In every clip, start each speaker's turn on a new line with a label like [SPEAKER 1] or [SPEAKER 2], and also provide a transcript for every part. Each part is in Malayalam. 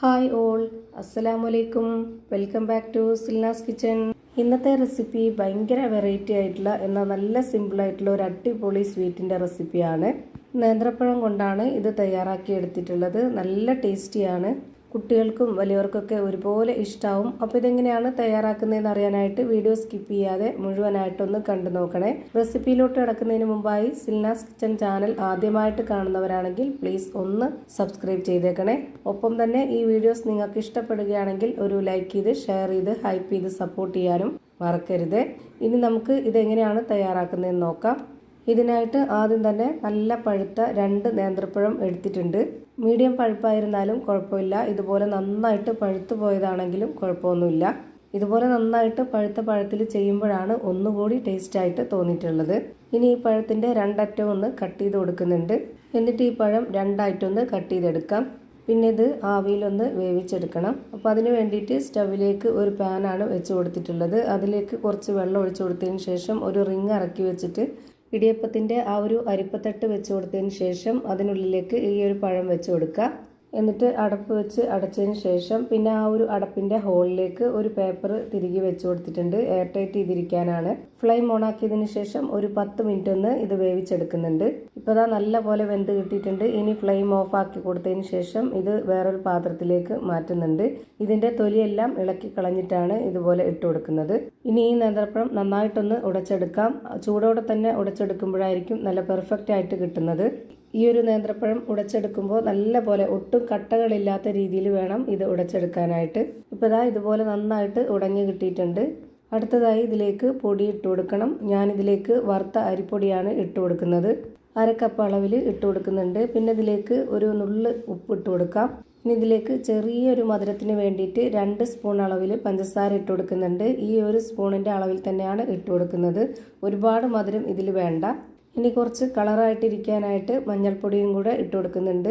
[SPEAKER 1] ഹായ് ഓൾ, അസ്സലാമലൈക്കും. Welcome back to Silnas kitchen. ഇന്നത്തെ റെസിപ്പി ഭയങ്കര വെറൈറ്റി ആയിട്ടുള്ള എന്നാൽ നല്ല സിമ്പിളായിട്ടുള്ള ഒരു അടിപൊളി സ്വീറ്റിൻ്റെ റെസിപ്പിയാണ്. നേന്ത്രപ്പഴം കൊണ്ടാണ് ഇത് തയ്യാറാക്കി എടുത്തിട്ടുള്ളത്. നല്ല ടേസ്റ്റിയാണ്. കുട്ടികൾക്കും വലിയവർക്കൊക്കെ ഒരുപോലെ ഇഷ്ടമാവും. അപ്പോൾ ഇതെങ്ങനെയാണ് തയ്യാറാക്കുന്നതെന്ന് അറിയാനായിട്ട് വീഡിയോ സ്കിപ്പ് ചെയ്യാതെ മുഴുവനായിട്ടൊന്ന് കണ്ടു നോക്കണേ. റെസിപ്പിയിലോട്ട് കിടക്കുന്നതിന് മുമ്പായി സിൽനാസ് കിച്ചൺ ചാനൽ ആദ്യമായിട്ട് കാണുന്നവരാണെങ്കിൽ പ്ലീസ് ഒന്ന് സബ്സ്ക്രൈബ് ചെയ്തേക്കണേ. ഒപ്പം തന്നെ ഈ വീഡിയോസ് നിങ്ങൾക്ക് ഇഷ്ടപ്പെടുകയാണെങ്കിൽ ഒരു ലൈക്ക് ചെയ്ത് ഷെയർ ചെയ്ത് ഹൈപ്പ് ചെയ്ത് സപ്പോർട്ട് ചെയ്യാനും മറക്കരുത്. ഇനി നമുക്ക് ഇതെങ്ങനെയാണ് തയ്യാറാക്കുന്നതെന്ന് നോക്കാം. ഇതിനായിട്ട് ആദ്യം തന്നെ നല്ല പഴുത്ത 2 നേന്ത്രപ്പഴം എടുത്തിട്ടുണ്ട്. മീഡിയം പഴുപ്പായിരുന്നാലും കുഴപ്പമില്ല. ഇതുപോലെ നന്നായിട്ട് പഴുത്തു പോയതാണെങ്കിലും കുഴപ്പമൊന്നുമില്ല. ഇതുപോലെ നന്നായിട്ട് പഴുത്ത പഴത്തിൽ ചെയ്യുമ്പോഴാണ് ഒന്നുകൂടി ടേസ്റ്റായിട്ട് തോന്നിയിട്ടുള്ളത്. ഇനി ഈ പഴത്തിൻ്റെ 2 അറ്റവും ഒന്ന് കട്ട് ചെയ്ത് കൊടുക്കുന്നുണ്ട്. എന്നിട്ട് ഈ പഴം 2 ആയിട്ടൊന്ന് കട്ട് ചെയ്തെടുക്കാം. പിന്നെ ഇത് ആവിയിലൊന്ന് വേവിച്ചെടുക്കണം. അപ്പോൾ അതിന് വേണ്ടിയിട്ട് സ്റ്റവിലേക്ക് ഒരു പാനാണ് വെച്ച് കൊടുത്തിട്ടുള്ളത്. അതിലേക്ക് കുറച്ച് വെള്ളം ഒഴിച്ചു കൊടുത്തതിന് ശേഷം ഒരു റിങ് ഇറക്കി വെച്ചിട്ട് ഇടിയപ്പത്തിൻ്റെ ആ ഒരു അരിപ്പത്തട്ട് വെച്ച് കൊടുത്തതിന് ശേഷം അതിനുള്ളിലേക്ക് ഈ ഒരു പഴം വെച്ച് കൊടുക്കുക. എന്നിട്ട് അടപ്പ് വെച്ച് അടച്ചതിന് ശേഷം പിന്നെ ആ ഒരു അടപ്പിൻ്റെ ഹോളിലേക്ക് ഒരു പേപ്പർ തിരികെ വെച്ച് കൊടുത്തിട്ടുണ്ട്. എയർ ടൈറ്റ് ചെയ്തിരിക്കാനാണ്. ഫ്ലെയിം ഓൺ ആക്കിയതിന് ശേഷം ഒരു 10 മിനിറ്റ് ഒന്ന് ഇത് വേവിച്ചെടുക്കുന്നുണ്ട്. ഇപ്പോൾ ഇതാ നല്ല പോലെ വെന്ത് കിട്ടിയിട്ടുണ്ട്. ഇനി ഫ്ലെയിം ഓഫ് ആക്കി കൊടുത്തതിന് ശേഷം ഇത് വേറൊരു പാത്രത്തിലേക്ക് മാറ്റുന്നുണ്ട്. ഇതിൻ്റെ തൊലിയെല്ലാം ഇളക്കി കളഞ്ഞിട്ടാണ് ഇതുപോലെ ഇട്ട് കൊടുക്കുന്നത്. ഇനി ഈ നേന്ത്രപ്പഴം നന്നായിട്ടൊന്ന് ഉടച്ചെടുക്കാം. ചൂടോടെ തന്നെ ഉടച്ചെടുക്കുമ്പോഴായിരിക്കും നല്ല പെർഫെക്റ്റ് ആയിട്ട് കിട്ടുന്നത്. ഈ ഒരു നേന്ത്രപ്പഴം ഉടച്ചെടുക്കുമ്പോൾ നല്ല പോലെ ഒട്ടും കട്ടകളില്ലാത്ത രീതിയിൽ വേണം ഇത് ഉടച്ചെടുക്കാനായിട്ട്. ഇപ്പോൾ ഇതാ ഇതുപോലെ നന്നായിട്ട് ഉടഞ്ഞു കിട്ടിയിട്ടുണ്ട്. അടുത്തതായി ഇതിലേക്ക് പൊടി ഇട്ട് കൊടുക്കണം. ഞാനിതിലേക്ക് വറുത്ത അരിപ്പൊടിയാണ് ഇട്ട് കൊടുക്കുന്നത്. 1/2 കപ്പ് അളവിൽ ഇട്ട് കൊടുക്കുന്നുണ്ട്. പിന്നെ ഇതിലേക്ക് ഒരു നുള്ള് ഉപ്പ് ഇട്ട് കൊടുക്കാം. ഇനി ഇതിലേക്ക് ചെറിയൊരു മധുരത്തിന് വേണ്ടിയിട്ട് 2 സ്പൂൺ അളവിൽ പഞ്ചസാര ഇട്ട് കൊടുക്കുന്നുണ്ട്. ഈ ഒരു സ്പൂണിൻ്റെ അളവിൽ തന്നെയാണ് ഇട്ട് കൊടുക്കുന്നത്. ഒരുപാട് മധുരം ഇതിൽ വേണ്ട. ഇനി കുറച്ച് കളറായിട്ടിരിക്കാനായിട്ട് മഞ്ഞൾപ്പൊടിയും കൂടെ ഇട്ട് കൊടുക്കുന്നുണ്ട്.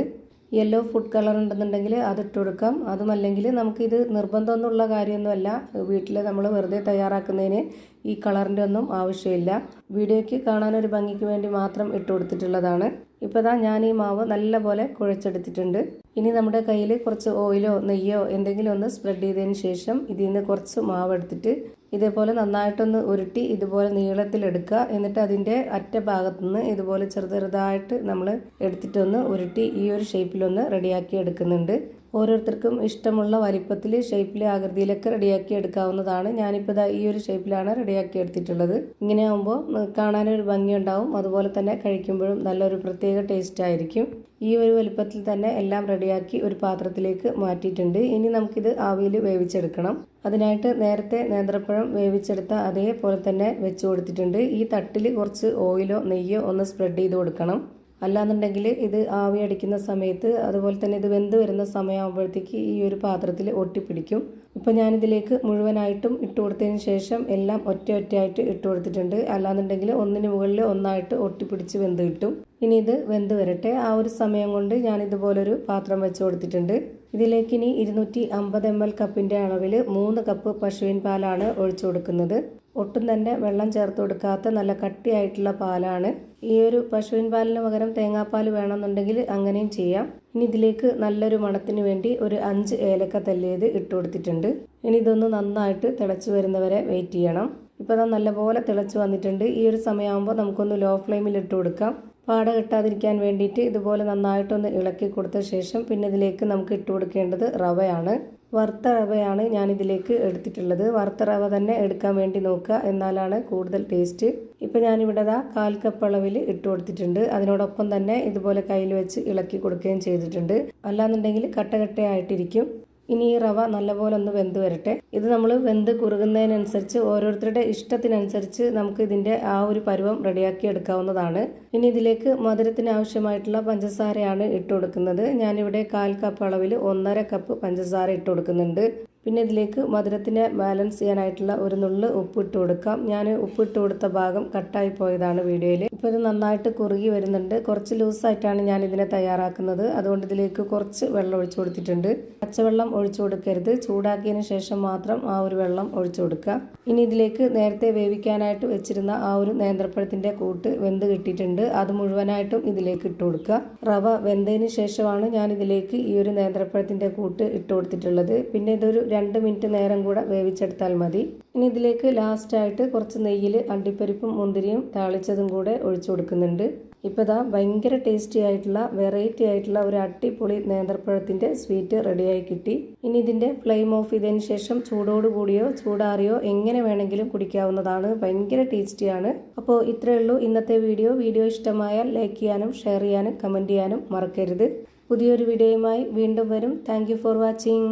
[SPEAKER 1] യെല്ലോ ഫുഡ് കളർ ഉണ്ടെന്നുണ്ടെങ്കിൽ അത് ഇട്ട് കൊടുക്കാം. അതുമല്ലെങ്കിൽ നമുക്കിത് നിർബന്ധമൊന്നുമുള്ള കാര്യമൊന്നുമല്ല. വീട്ടിൽ നമ്മൾ വെറുതെ തയ്യാറാക്കുന്നതിന് ഈ കളറിൻ്റെ ഒന്നും ആവശ്യമില്ല. വീഡിയോയ്ക്ക് കാണാനൊരു ഭംഗിക്ക് വേണ്ടി മാത്രം ഇട്ട് കൊടുത്തിട്ടുള്ളതാണ്. ഇപ്പോൾ ദാ ഞാൻ ഈ മാവ് നല്ലപോലെ കുഴച്ചെടുത്തിട്ടുണ്ട്. ഇനി നമ്മുടെ കയ്യിൽ കുറച്ച് ഓയിലോ നെയ്യോ എന്തെങ്കിലും ഒന്ന് സ്പ്രെഡ് ചെയ്തതിന് ശേഷം ഇതിൽ നിന്ന് കുറച്ച് മാവ് എടുത്തിട്ട് ഇതേപോലെ നന്നായിട്ടൊന്ന് ഉരുട്ടി ഇതുപോലെ നീളത്തിലെടുക്കുക. എന്നിട്ട് അതിൻ്റെ അറ്റ ഭാഗത്തുനിന്ന് ഇതുപോലെ ചെറുതായിട്ട് നമ്മൾ എടുത്തിട്ടൊന്ന് ഉരുട്ടി ഈ ഒരു ഷേപ്പിലൊന്ന് റെഡിയാക്കി എടുക്കുന്നുണ്ട്. ഓരോരുത്തർക്കും ഇഷ്ടമുള്ള വലിപ്പത്തിൽ ഷേപ്പിൽ ആകൃതിയിലൊക്കെ റെഡിയാക്കി എടുക്കാവുന്നതാണ്. ഞാനിപ്പോൾ ഇതാ ഈ ഒരു ഷേപ്പിലാണ് റെഡിയാക്കി എടുത്തിട്ടുള്ളത്. ഇങ്ങനെ ആകുമ്പോൾ കാണാനൊരു ഭംഗിയുണ്ടാവും. അതുപോലെ തന്നെ കഴിക്കുമ്പോഴും നല്ലൊരു പ്രത്യേക ടേസ്റ്റ് ആയിരിക്കും. ഈ ഒരു വലിപ്പത്തിൽ തന്നെ എല്ലാം റെഡിയാക്കി ഒരു പാത്രത്തിലേക്ക് മാറ്റിയിട്ടുണ്ട്. ഇനി നമുക്കിത് ആവിയിൽ വേവിച്ചെടുക്കണം. അതിനായിട്ട് നേരത്തെ നേന്ത്രപ്പഴം വേവിച്ചെടുത്ത അതേപോലെ തന്നെ വെച്ച് കൊടുത്തിട്ടുണ്ട്. ഈ തട്ടിൽ കുറച്ച് ഓയിലോ നെയ്യോ ഒന്ന് സ്പ്രെഡ് ചെയ്ത് കൊടുക്കണം. അല്ലാന്നുണ്ടെങ്കിൽ ഇത് ആവി അടിക്കുന്ന സമയത്ത് അതുപോലെ തന്നെ ഇത് വെന്ത് വരുന്ന സമയമാകുമ്പോഴത്തേക്ക് ഈ ഒരു പാത്രത്തിൽ ഒട്ടിപ്പിടിക്കും. ഇപ്പോൾ ഞാനിതിലേക്ക് മുഴുവനായിട്ടും ഇട്ട് കൊടുത്തതിന് ശേഷം എല്ലാം ഒറ്റയായിട്ട് ഇട്ട് കൊടുത്തിട്ടുണ്ട്. അല്ലാന്നുണ്ടെങ്കിൽ ഒന്നിന് മുകളിൽ ഒന്നായിട്ട് ഒട്ടിപ്പിടിച്ച് വെന്ത് കിട്ടും. ഇനി ഇത് വെന്ത് വരട്ടെ. ആ ഒരു സമയം കൊണ്ട് ഞാൻ ഇതുപോലൊരു പാത്രം വെച്ച് കൊടുത്തിട്ടുണ്ട്. ഇതിലേക്ക് ഇനി 250 ml കപ്പിൻ്റെ അളവിൽ 3 കപ്പ് പശുവിൻ പാലാണ് ഒഴിച്ചു കൊടുക്കുന്നത്. ഒട്ടും തന്നെ വെള്ളം ചേർത്ത് കൊടുക്കാത്ത നല്ല കട്ടിയായിട്ടുള്ള പാലാണ്. ഈ ഒരു പശുവിൻ പാലിന് പകരം തേങ്ങാപ്പാൽ വേണമെന്നുണ്ടെങ്കിൽ അങ്ങനെയും ചെയ്യാം. ഇനി ഇതിലേക്ക് നല്ലൊരു മണത്തിന് വേണ്ടി ഒരു 5 ഏലക്ക തല്ലിയത് ഇട്ട് കൊടുത്തിട്ടുണ്ട്. ഇനി ഇതൊന്ന് നന്നായിട്ട് തിളച്ച് വരുന്നവരെ വെയിറ്റ് ചെയ്യണം. ഇപ്പോൾ അത് നല്ലപോലെ തിളച്ച് വന്നിട്ടുണ്ട്. ഈ ഒരു സമയമാകുമ്പോൾ നമുക്കൊന്ന് ലോ ഫ്ലെയിമിൽ ഇട്ട് കൊടുക്കാം. പാട കെട്ടാതിരിക്കാൻ വേണ്ടിയിട്ട് ഇതുപോലെ നന്നായിട്ടൊന്ന് ഇളക്കി കൊടുത്ത ശേഷം പിന്നെ ഇതിലേക്ക് നമുക്ക് ഇട്ട് കൊടുക്കേണ്ടത് റവയാണ്. വറുത്ത റവയാണ് ഞാനിതിലേക്ക് എടുത്തിട്ടുള്ളത്. വറുത്ത റവ തന്നെ എടുക്കാൻ വേണ്ടി നോക്കുക, എന്നാലാണ് കൂടുതൽ ടേസ്റ്റ്. ഇപ്പോൾ ഞാനിവിടെ 1/4 കപ്പ് അളവിൽ ഇട്ട് കൊടുത്തിട്ടുണ്ട്. അതിനോടൊപ്പം തന്നെ ഇതുപോലെ കയ്യിൽ വെച്ച് ഇളക്കി കൊടുക്കുകയും ചെയ്തിട്ടുണ്ട്. അല്ലാന്നുണ്ടെങ്കിൽ കട്ടയായിട്ടിരിക്കും. ഇനി ഈ റവ നല്ലപോലെ ഒന്ന് വെന്ത് വരട്ടെ. ഇത് നമ്മൾ വെന്ത് കുറുകുന്നതിനനുസരിച്ച് ഓരോരുത്തരുടെ ഇഷ്ടത്തിനനുസരിച്ച് നമുക്ക് ഇതിൻ്റെ ആ ഒരു പരുവം റെഡിയാക്കി എടുക്കാവുന്നതാണ്. ഇനി ഇതിലേക്ക് മധുരത്തിന് ആവശ്യമായിട്ടുള്ള പഞ്ചസാരയാണ് ഇട്ട് കൊടുക്കുന്നത്. ഞാനിവിടെ 1/4 കപ്പ് അളവിൽ 1.5 കപ്പ് പഞ്ചസാര ഇട്ട് കൊടുക്കുന്നുണ്ട്. പിന്നെ ഇതിലേക്ക് മധുരത്തിനെ ബാലൻസ് ചെയ്യാനായിട്ടുള്ള ഒരു നുള്ള് ഉപ്പ് ഇട്ട് കൊടുക്കാം. ഞാൻ ഉപ്പിട്ട് കൊടുത്ത ഭാഗം കട്ടായി പോയതാണ് വീഡിയോയിൽ. ഇപ്പോൾ ഇത് നന്നായിട്ട് കുറുകി വരുന്നുണ്ട്. കുറച്ച് ലൂസായിട്ടാണ് ഞാൻ ഇതിനെ തയ്യാറാക്കുന്നത്. അതുകൊണ്ട് ഇതിലേക്ക് കുറച്ച് വെള്ളം ഒഴിച്ചു കൊടുത്തിട്ടുണ്ട്. പച്ചവെള്ളം ഒഴിച്ചു കൊടുക്കരുത്. ചൂടാക്കിയതിന് ശേഷം മാത്രം ആ ഒരു വെള്ളം ഒഴിച്ചു കൊടുക്കുക. ഇനി ഇതിലേക്ക് നേരത്തെ വേവിക്കാനായിട്ട് വെച്ചിരുന്ന ആ ഒരു നേന്ത്രപ്പഴത്തിൻ്റെ കൂട്ട് വെന്ത് കിട്ടിയിട്ടുണ്ട്. അത് മുഴുവനായിട്ടും ഇതിലേക്ക് ഇട്ട് കൊടുക്കുക. റവ വെന്തതിന് ശേഷമാണ് ഞാൻ ഇതിലേക്ക് ഈ ഒരു നേന്ത്രപ്പഴത്തിൻ്റെ കൂട്ട് ഇട്ട് കൊടുത്തിട്ടുള്ളത്. പിന്നെ ഇതൊരു 2 മിനിറ്റ് നേരം കൂടെ വേവിച്ചെടുത്താൽ മതി. ഇനി ഇതിലേക്ക് ലാസ്റ്റായിട്ട് കുറച്ച് നെയ്യിൽ അണ്ടിപ്പരിപ്പും മുന്തിരിയും താളിച്ചതും കൂടെ ഒഴിച്ചു കൊടുക്കുന്നുണ്ട്. ഇപ്പോൾ ഇതാ ഭയങ്കര ടേസ്റ്റി ആയിട്ടുള്ള വെറൈറ്റി ആയിട്ടുള്ള ഒരു അടിപൊളി നേന്ത്രപ്പഴത്തിൻ്റെ സ്വീറ്റ് റെഡിയായി കിട്ടി. ഇനി ഇതിൻ്റെ ഫ്ലെയിം ഓഫ് ചെയ്തതിന് ശേഷം ചൂടോടുകൂടിയോ ചൂടാറിയോ എങ്ങനെ വേണമെങ്കിലും കുടിക്കാവുന്നതാണ്. ഭയങ്കര ടേസ്റ്റിയാണ്. അപ്പോൾ ഇത്രയേ ഉള്ളൂ ഇന്നത്തെ വീഡിയോ ഇഷ്ടമായാൽ ലൈക്ക് ചെയ്യാനും ഷെയർ ചെയ്യാനും കമൻറ്റ് ചെയ്യാനും മറക്കരുത്. പുതിയൊരു വീഡിയോയുമായി വീണ്ടും വരും. Thank you for watching.